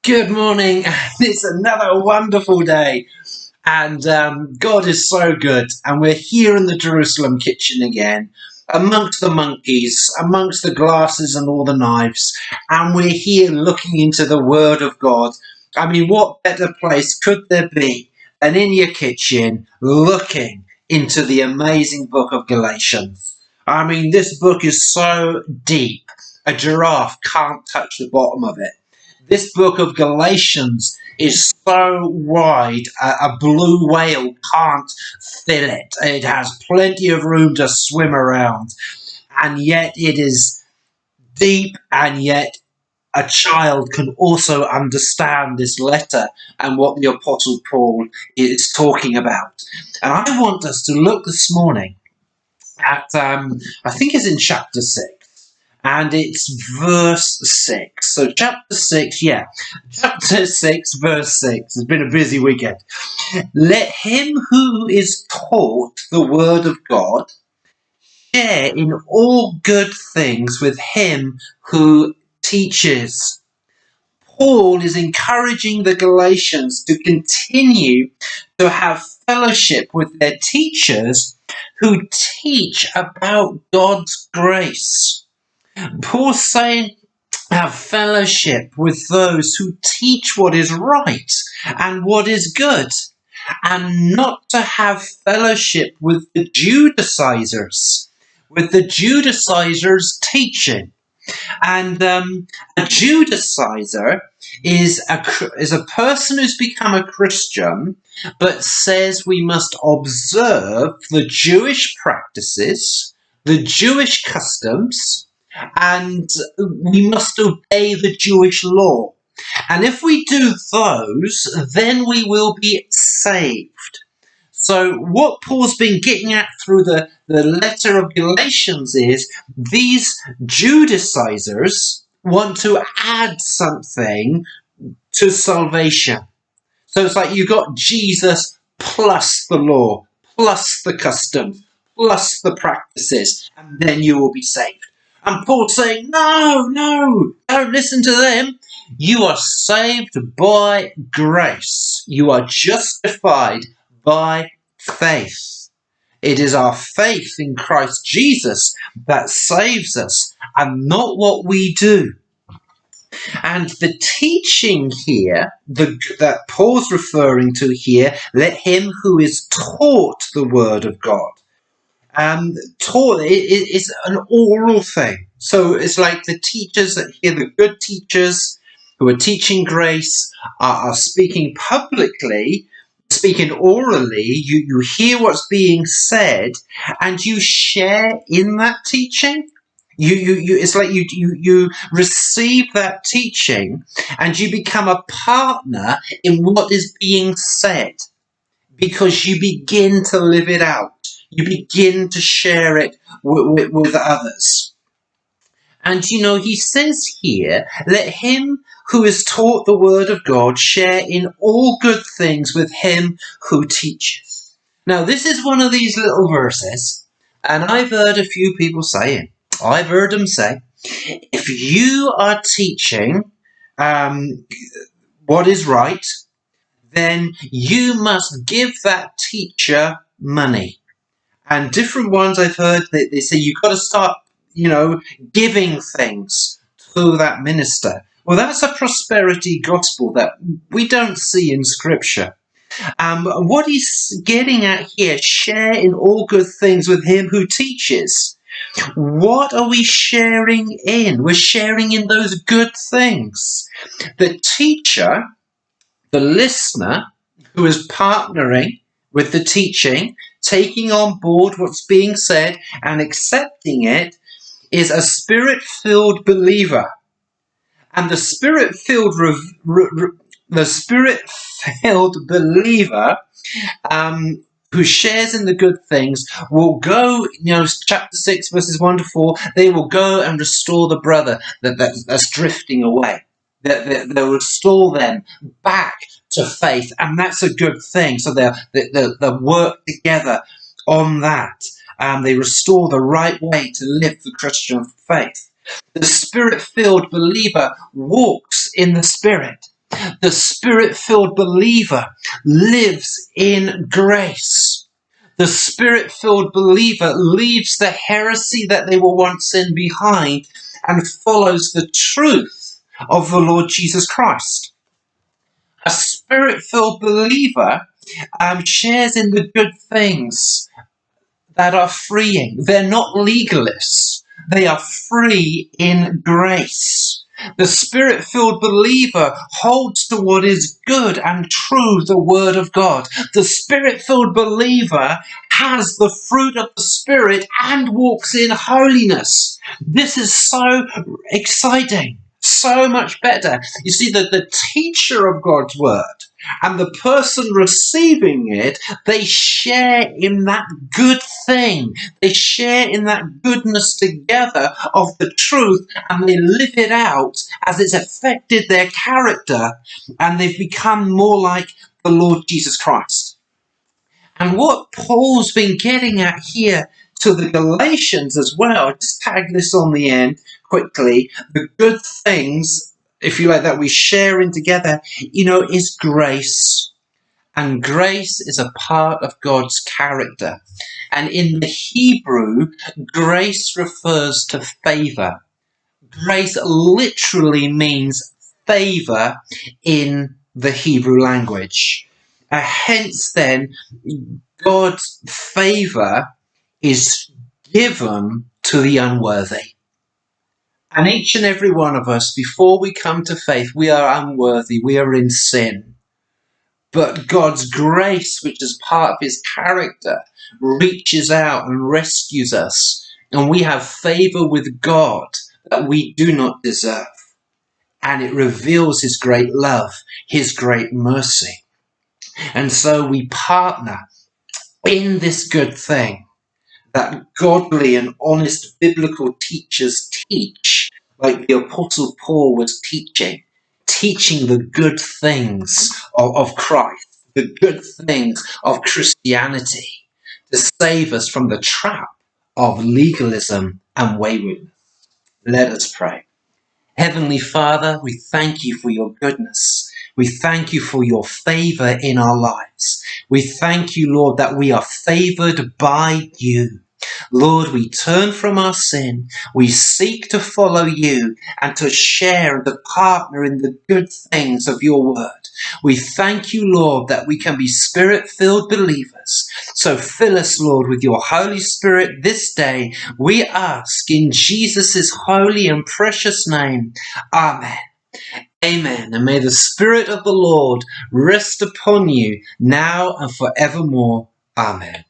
Good morning. It's another wonderful day, and God is so good. And we're here in the Jerusalem kitchen again, amongst the monkeys, amongst the glasses and all the knives, and we're here looking into the Word of God. I mean, what better place could there be than in your kitchen looking into the amazing book of Galatians? I mean, this book is so deep, a giraffe can't touch the bottom of it. This book of Galatians is so wide, a blue whale can't fill it. It has plenty of room to swim around, and yet it is deep, and yet a child can also understand this letter and what the Apostle Paul is talking about. And I want us to look this morning at, I think it's in chapter 6. And it's verse 6. So chapter 6, chapter 6, verse 6. It's been a busy weekend. Let him who is taught the word of God share in all good things with him who teaches. Paul is encouraging the Galatians to continue to have fellowship with their teachers who teach about God's grace. Paul's saying, have fellowship with those who teach what is right and what is good, and not to have fellowship with the Judaizers, teaching. And a Judaizer is a person who's become a Christian, but says we must observe the Jewish practices, the Jewish customs, and we must obey the Jewish law. And if we do those, then we will be saved. So what Paul's been getting at through the letter of Galatians is these Judaizers want to add something to salvation. So it's like you got Jesus plus the law, plus the customs, plus the practices, and then you will be saved. And Paul's saying, no, don't listen to them. You are saved by grace. You are justified by faith. It is our faith in Christ Jesus that saves us, and not what we do. And the teaching here that Paul's referring to here, let him who is taught the word of God. Taught is an oral thing. So it's like the teachers that hear, the good teachers who are teaching grace are speaking publicly, speaking orally. You hear what's being said and you share in that teaching. It's like you receive that teaching and you become a partner in what is being said, because you begin to live it out. You begin to share it with others. And he says here, let him who is taught the word of God share in all good things with him who teaches. Now, this is one of these little verses, and I've heard a few people saying, I've heard them say, if you are teaching what is right, then you must give that teacher money. And different ones I've heard, they say you've got to start, giving things to that minister. Well, that's a prosperity gospel that we don't see in Scripture. What he's getting at here, share in all good things with him who teaches. What are we sharing in? We're sharing in those good things. The teacher, the listener, who is partnering with the teaching, taking on board what's being said and accepting it, is a spirit-filled believer. And the spirit-filled believer who shares in the good things will go, chapter 6, verses 1 to 4, they will go and restore the brother that's drifting away. They'll restore them back to faith, and that's a good thing. So they'll work together on that. They restore the right way to live the Christian faith. The spirit-filled believer walks in the Spirit. The Spirit-filled believer lives in grace. The Spirit-filled believer leaves the heresy that they were once in behind and follows the truth of the Lord Jesus Christ. A Spirit-filled believer shares in the good things that are freeing. They're not legalists. They are free in grace. The Spirit-filled believer holds to what is good and true, the Word of God. The Spirit-filled believer has the fruit of the Spirit and walks in holiness. This is so exciting, so much better. You see, that the teacher of God's Word and the person receiving it, they share in that good thing. They share in that goodness together of the truth, and they live it out as it's affected their character, and they've become more like the Lord Jesus Christ. And what Paul's been getting at here to the Galatians as well, just tag this on the end quickly, the good things, if you like, that we share in together, is grace. And grace is a part of God's character. And in the Hebrew, grace refers to favour. Grace literally means favour in the Hebrew language. Hence then, God's favour is given to the unworthy. And each and every one of us, before we come to faith, we are unworthy, we are in sin. But God's grace, which is part of his character, reaches out and rescues us. And we have favour with God that we do not deserve. And it reveals his great love, his great mercy. And so we partner in this good thing that godly and honest biblical teachers teach, like the Apostle Paul was teaching the good things of Christ, the good things of Christianity, to save us from the trap of legalism and waywardness. Let us pray. Heavenly Father, we thank you for your goodness. We thank you for your favour in our lives. We thank you, Lord, that we are favoured by you. Lord, we turn from our sin. We seek to follow you and to share and to partner in the good things of your word. We thank you, Lord, that we can be Spirit-filled believers. So fill us, Lord, with your Holy Spirit this day. We ask in Jesus' holy and precious name. Amen. Amen. And may the Spirit of the Lord rest upon you now and forevermore. Amen.